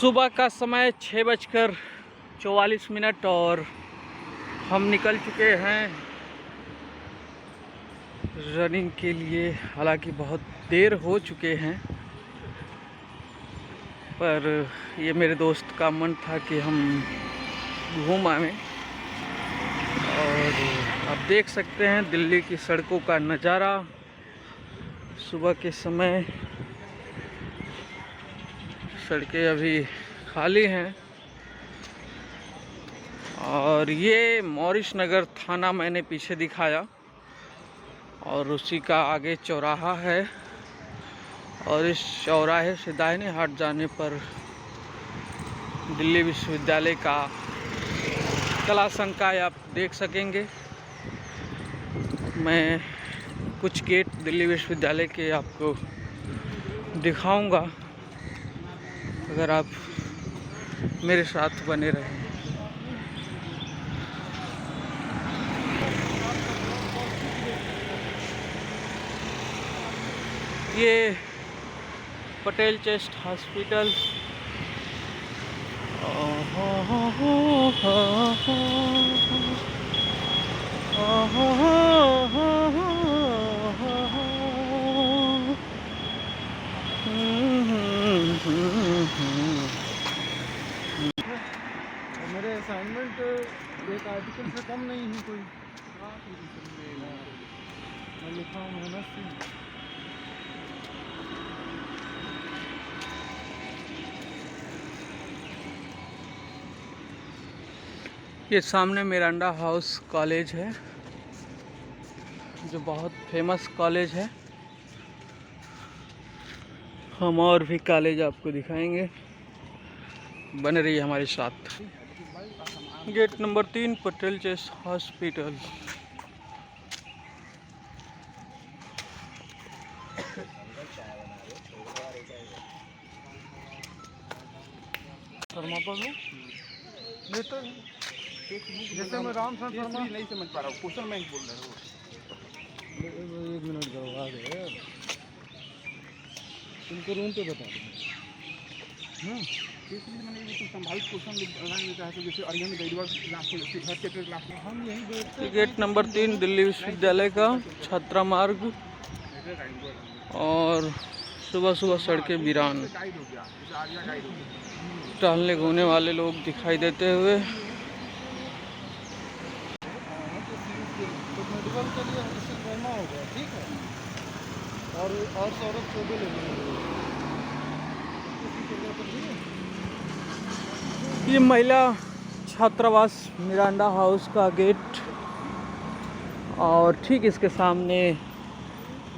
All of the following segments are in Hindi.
सुबह का समय 6:44 और हम निकल चुके हैं रनिंग के लिए। हालांकि बहुत देर हो चुके हैं, पर ये मेरे दोस्त का मन था कि हम घूम आएं। और आप देख सकते हैं दिल्ली की सड़कों का नज़ारा सुबह के समय। सड़कें अभी खाली हैं और ये मॉरिस नगर थाना मैंने पीछे दिखाया और उसी का आगे चौराहा है। और इस चौराहे से दाहिने हाथ जाने पर दिल्ली विश्वविद्यालय का कला संकाय आप देख सकेंगे। मैं कुछ गेट दिल्ली विश्वविद्यालय के आपको दिखाऊंगा अगर आप मेरे साथ बने रहें। ये पटेल चेस्ट हॉस्पिटल मेरे असाइनमेंट एक आर्टिकल से कम नहीं है कोई। मैं लिखा हूँ मेहनत से। ये सामने मिरांडा हाउस कॉलेज है जो बहुत फेमस कॉलेज है। हम और भी कॉलेज आपको दिखाएंगे, बने रहिए हमारे साथ। Gate number 3 Patel chest hospital. Sharma पर हूँ लेटर जैसे मैं राम शर्मा नहीं समझ पा रहा हूँ। क्वेश्चन मैं ही बोल रहा हूँ। 1 मिनट करो आ गए तुमको रूम पे बता दें। मैंने ये कुछ संभावित क्वेश्चन लगाने का है, तो जैसे अरिहंत गैरवा क्लास में हर चैप्टर क्लास में हम यहीं बैठते गेट नंबर 3 दिल्ली विश्वविद्यालय का छात्रा मार्ग। और सुबह सुबह सड़कें वीरान, गाइड हो गया, जैसे आर्या गाइड हो गया। टहलने घूमने वाले लोग दिखाई देते हुए। तो मेडिकल के लिए इससे शर्मा हो गया, ठीक है। और सौरभ चौबे ले लेंगे। ये महिला छात्रावास मिरांडा हाउस का गेट और ठीक इसके सामने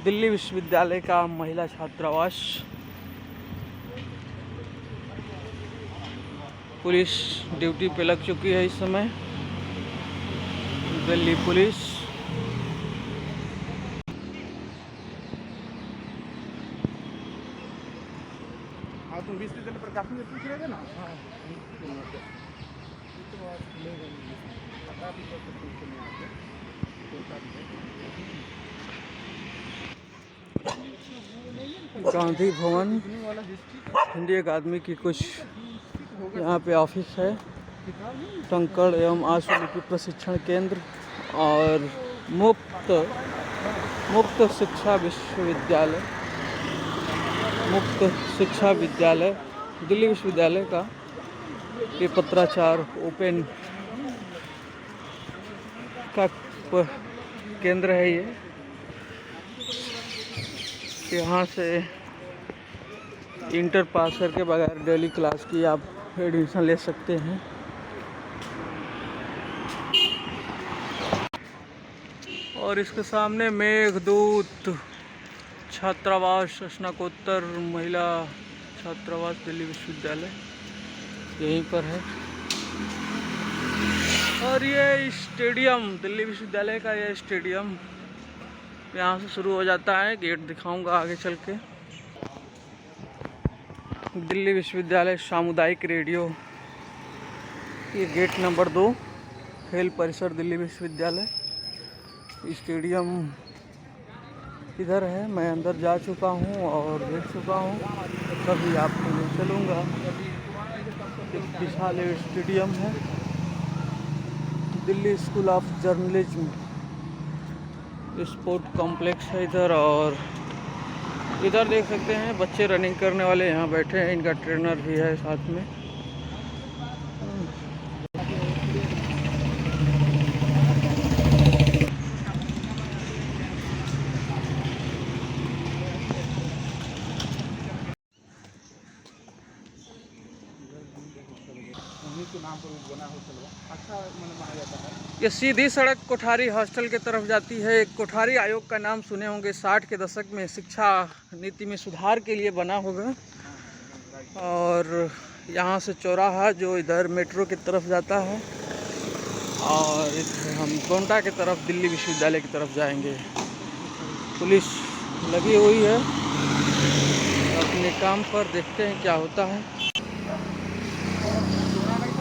दिल्ली विश्वविद्यालय का महिला छात्रावास। पुलिस ड्यूटी पे लग चुकी है इस समय, दिल्ली पुलिस। हाँ, तुम 20 दिन पर काफी पूछ रहे थे ना। गांधी भवन हिंदी अकादमी की कुछ यहाँ पे ऑफिस है। टंकड़ एवं आशुलिपि प्रशिक्षण केंद्र और मुक्त शिक्षा विश्वविद्यालय, मुक्त शिक्षा विद्यालय दिल्ली विश्वविद्यालय का ये पत्राचार ओपन का केंद्र है। ये यहाँ से इंटर पास करके बगैर डेली क्लास की आप एडमिशन ले सकते हैं। और इसके सामने मेघदूत छात्रावास स्नातकोत्तर महिला छात्रावास दिल्ली विश्वविद्यालय यहीं पर है। और ये स्टेडियम दिल्ली विश्वविद्यालय का ये स्टेडियम यहाँ से शुरू हो जाता है। गेट दिखाऊंगा आगे चल के। दिल्ली विश्वविद्यालय सामुदायिक रेडियो, ये गेट नंबर 2 खेल परिसर दिल्ली विश्वविद्यालय। स्टेडियम इधर है। मैं अंदर जा चुका हूँ और देख चुका हूँ, कभी आपको ले चलूँगा। एक विशाल स्टेडियम है, Delhi school of journalism sport complex है इधर। और इधर देख सकते हैं बच्चे रनिंग करने वाले यहाँ बैठे हैं, इनका ट्रेनर भी है साथ में। उन्हीं के नाम पर बना हॉस्टल अच्छा माना जाता है। ये सीधी सड़क कोठारी हॉस्टल की तरफ जाती है। एक कोठारी आयोग का नाम सुने होंगे, 60 के दशक में शिक्षा नीति में सुधार के लिए बना होगा। और यहाँ से चौराहा जो इधर मेट्रो की तरफ जाता है, और इधर हम गोंडा की तरफ दिल्ली विश्वविद्यालय की तरफ जाएंगे। पुलिस लगी हुई है अपने काम पर, देखते हैं क्या होता है।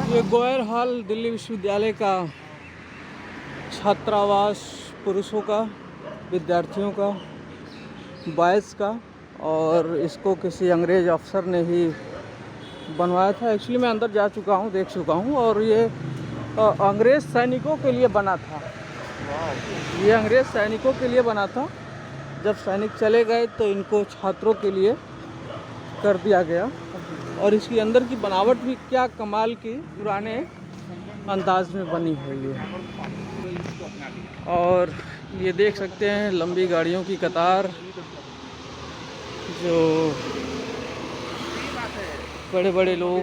ये गोयल हॉल दिल्ली विश्वविद्यालय का छात्रावास, पुरुषों का, विद्यार्थियों का, बॉयज़ का, और इसको किसी अंग्रेज अफसर ने ही बनवाया था। एक्चुअली मैं अंदर जा चुका हूँ, देख चुका हूँ, और ये अंग्रेज सैनिकों के लिए बना था। ये अंग्रेज सैनिकों के लिए बना था। जब सैनिक चले गए तो इनको छात्रों के लिए कर दिया गया। और इसकी अंदर की बनावट भी क्या कमाल की पुराने अंदाज में बनी हुई है। और ये देख सकते हैं लंबी गाड़ियों की कतार, जो बड़े बड़े लोग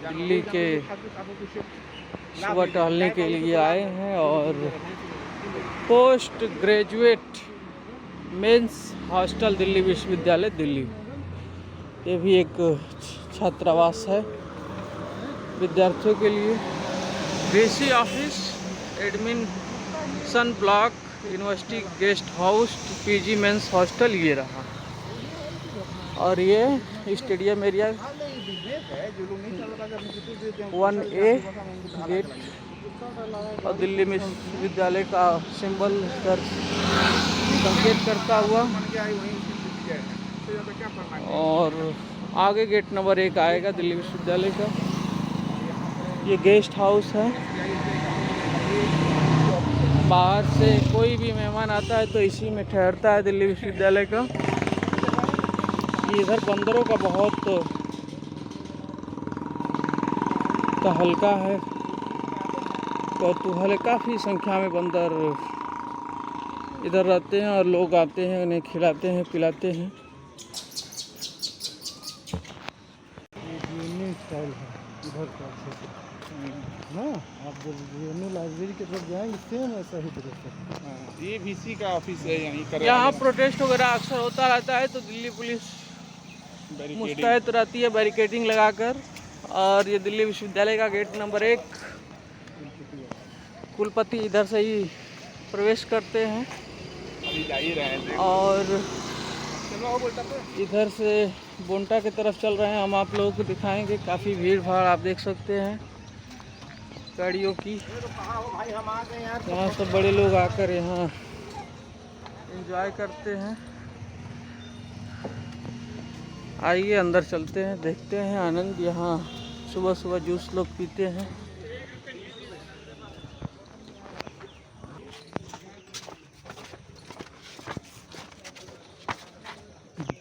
दिल्ली के सुबह टहलने के लिए आए हैं। और post graduate men's hostel Delhi विश्वविद्यालय दिल्ली, ये भी एक छात्रावास है विद्यार्थियों के लिए। DC office, admission block, university guest house, PG men's hostel ये रहा। और ये स्टेडियम एरिया 1A गेट, और दिल्ली विश्वविद्यालय का सिंबल संकेत करता हुआ। और आगे गेट नंबर 1 आएगा दिल्ली विश्वविद्यालय का। ये गेस्ट हाउस है। बाहर से कोई भी मेहमान आता है तो इसी में ठहरता है दिल्ली विश्वविद्यालय का। इधर बंदरों का बहुत तहलका है, कौतूहल है। काफ़ी संख्या में बंदर इधर रहते हैं और लोग आते हैं, उन्हें खिलाते हैं, पिलाते हैं। स्टाइल है इधर का ना। आप जब लाइब्रेरी की तरफ जाएंगे सेम ऐसा ही दृश्य। ये VC का ऑफिस है यहीं। यहाँ प्रोटेस्ट वगैरह अक्सर होता रहता है तो दिल्ली पुलिस मुस्तैद रहती है बैरिकेडिंग लगाकर। और ये दिल्ली विश्वविद्यालय का गेट नंबर 1, कुलपति इधर से ही प्रवेश करते हैं। अभी जा ही रहे हैं। और इधर से बोंटा की तरफ चल रहे हैं हम, आप लोगों को दिखाएंगे। काफ़ी भीड़ भाड़ आप देख सकते हैं गाड़ियों की। यहाँ सब बड़े लोग आकर यहाँ एंजॉय करते हैं। आइए अंदर चलते हैं, देखते हैं आनंद। यहाँ सुबह सुबह जूस लोग पीते हैं।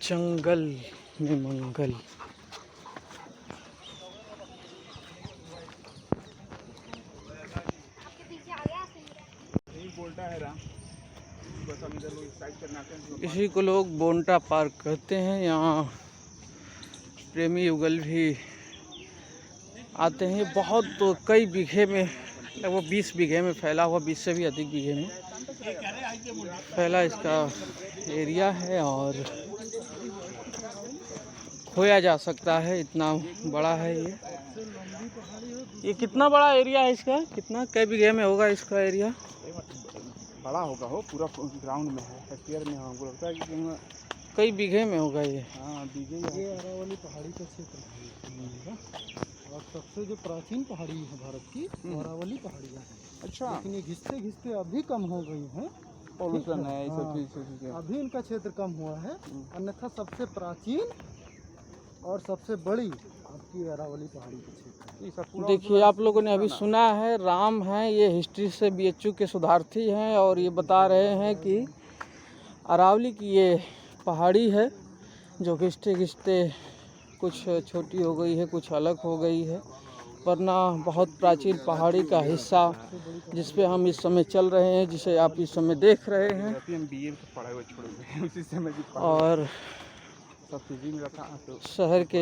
जंगल में मंगल। इसी को लोग बोंटा पार्क कहते हैं। यहाँ प्रेमी युगल भी आते हैं। बहुत तो कई बीघे में, लगभग 20 बीघे में फैला हुआ, 20 से भी अधिक बीघे में फैला इसका एरिया है। और खोया जा सकता है, इतना बड़ा है ये कितना बड़ा एरिया है इसका? कितना कई बीघे में होगा इसका एरिया? बड़ा होगा, हो पूरा ग्राउंड में है, हेक्टेयर में। हमको लगता है कि कई बीघे में होगा ये। हाँ बीघे। ये अरावली पहाड़ी का क्षेत्र है और सबसे जो प्राचीन पहाड़ी है भारत की, अरावली पहाड़ी है। अच्छा। लेकिन ये घिसते घिसते अभी कम हो गई है, पॉल्यूशन है, ये सब चीज़। अभी इनका क्षेत्र कम हुआ है। अन्यथा सबसे प्राचीन और सबसे बड़ी आपकी अरावली पहाड़ी के क्षेत्र। ये सब पूरा देखिए आप लोगों ने अभी सुना है, राम हैं ये हिस्ट्री से BHU के शोधार्थी हैं और ये बता रहे हैं कि अरावली की ये पहाड़ी है जो घिसते घिसते कुछ छोटी हो गई है, कुछ अलग हो गई है, वरना बहुत प्राचीन पहाड़ी का हिस्सा जिस पे हम इस समय चल रहे हैं, जिसे आप इस समय देख रहे हैं। BA में पढ़ा हुआ छोड़ गए उसी से मैं भी और सब चीज़ में रखा तो शहर के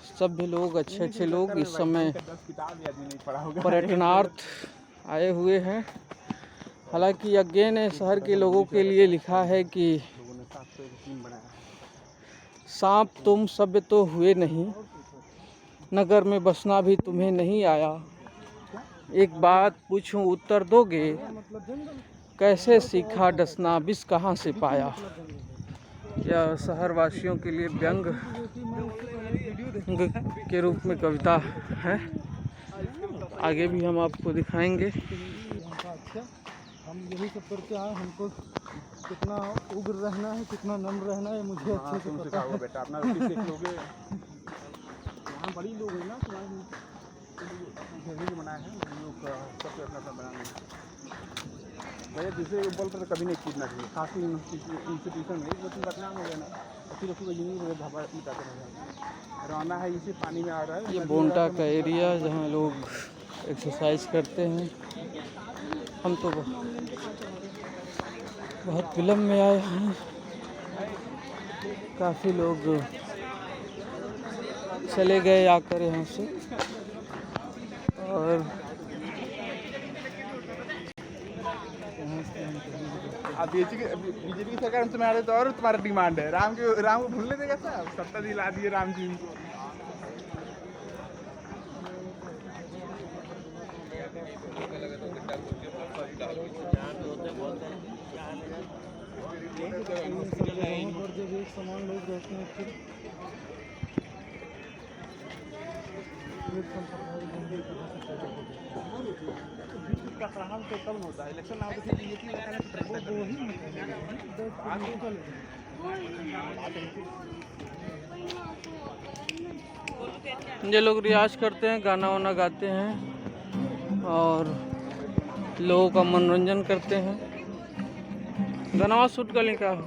सभी लोग, अच्छे अच्छे लोग इस समय 10 किताब भी आदमी नहीं पढ़ा होगा। पर्यटनार्थ आए हुए हैं। हालांकि यज्ञ ने शहर के लोगों के लिए लिखा है कि लोगों ने 703 बनाया। सांप तुम सभ्य तो हुए नहीं, नगर में बसना भी तुम्हें नहीं आया। एक बात पूछूं उत्तर दोगे, कैसे सीखा डसना विष कहाँ से पाया। यह शहर वासियों के लिए व्यंग के रूप में कविता है। आगे भी हम आपको दिखाएंगे। अच्छा, हम यही सब करके आए, हमको कितना उग्र रहना है, कितना नम्र रहना है, मुझे अच्छे से पता है। बेटा अपना रोटी सेक लोगे। यहाँ बड़ी लोग हैं ना, तो बनाया है लोग सबसे अपना बनाना भैया। दूसरे बोल कर कभी नहीं कूदना चाहिए, खासकर इंस्टीट्यूशन में लेकिन बदनाम हो गया ना, फिर उसको यूनिक धाबा मिटाते रहेगा। रौना है इसी पानी में आ रहा है। ये बोंटा का एरिया जहाँ लोग एक्सरसाइज करते हैं। हम तो बहुत विलम्ब में आए हैं, काफ़ी लोग चले गए आकर यहाँ से। और अब बीजेपी की सरकार में तुम्हारे तो और तुम्हारा डिमांड है, राम को भूलने देगा साहब, सत्ता दिला दिए राम जी को। जब एक समान लोग रहते हैं फिर का प्रहार तो कब होता है, इलेक्शन ना होता है बीजेपी ये लोग रियाज करते हैं, गाना वाना गाते हैं और लोगों का मनोरंजन करते हैं। गाना शूट कर लें क्या हो।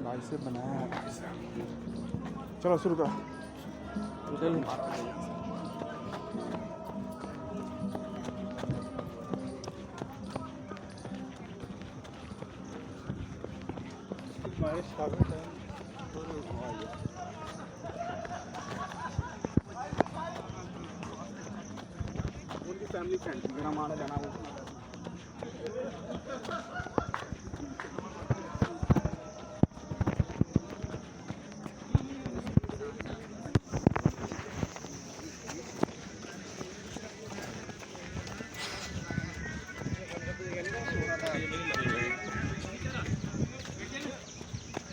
भाई से बनाया है। चलो शुरू करो। चलिए उनकी फैमिली फ्रेंड मेरा माना जाना वो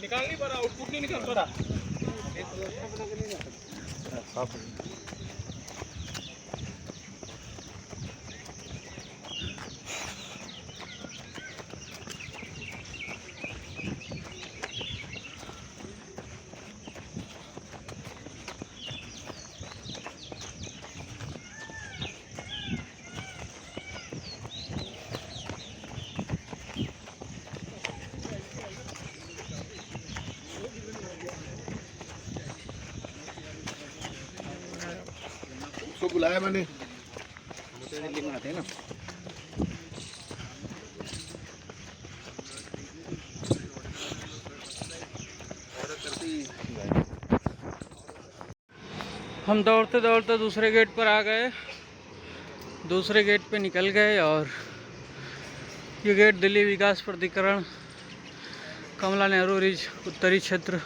निकाल नहीं पा रहा, आउटपुट नहीं निकाल पा रहा। उसको बुलाया मैंने। बनाते हैं ना। हम दौड़ते दौड़ते दूसरे गेट पर आ गए, दूसरे गेट पे निकल गए। और ये गेट दिल्ली विकास प्राधिकरण कमला नेहरू रिज उत्तरी क्षेत्र,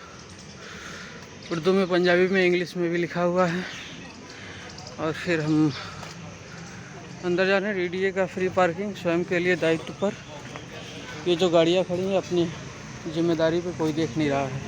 उर्दू में, पंजाबी में, इंग्लिश में भी लिखा हुआ है। और फिर हम अंदर जा रहे हैं। DDA का फ्री पार्किंग स्वयं के लिए दायित्व पर। ये जो गाड़ियाँ खड़ी हैं अपनी जिम्मेदारी पे कोई देख नहीं रहा है।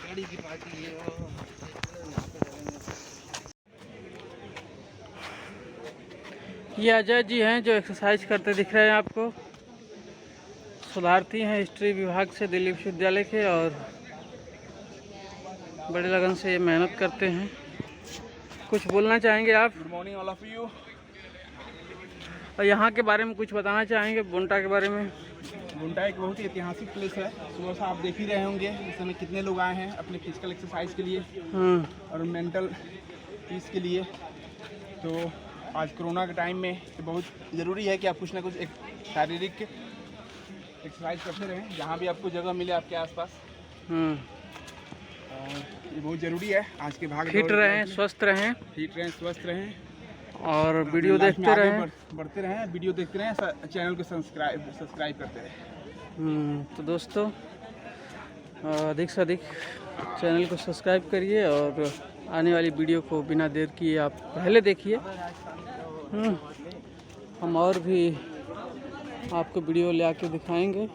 गाड़ी की पार्टी है। ये अजय जी हैं जो एक्सरसाइज करते दिख रहे हैं आपको। शोधार्थी हैं हिस्ट्री विभाग से दिल्ली विश्वविद्यालय के, और बड़े लगन से ये मेहनत करते हैं। कुछ बोलना चाहेंगे आप? Good morning all of you. और यहाँ के बारे में कुछ बताना चाहेंगे, बुंटा के बारे में? बुंटा एक बहुत ही ऐतिहासिक प्लेस है। सुबह से आप देख ही रहे होंगे इस समय कितने लोग आए हैं अपने फिजिकल एक्सरसाइज के लिए और मेंटल पीस के लिए। तो आज कोरोना के टाइम में ये बहुत ज़रूरी है कि आप कुछ ना कुछ एक शारीरिक एक्सरसाइज करते रहें जहाँ भी आपको जगह मिले आपके आसपास। और ये बहुत ज़रूरी है आज के भाग। फिट रहें, स्वस्थ रहें, स्वस्थ रहें और वीडियो देखते रहें, बढ़ते रहें, वीडियो देखते रहें, चैनल को सब्सक्राइब करते रहें। तो दोस्तों अधिक से अधिक चैनल को सब्सक्राइब करिए और आने वाली वीडियो को बिना देर किए आप पहले देखिए। हम और भी आपको वीडियो ले आके दिखाएंगे।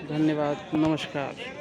धन्यवाद, नमस्कार।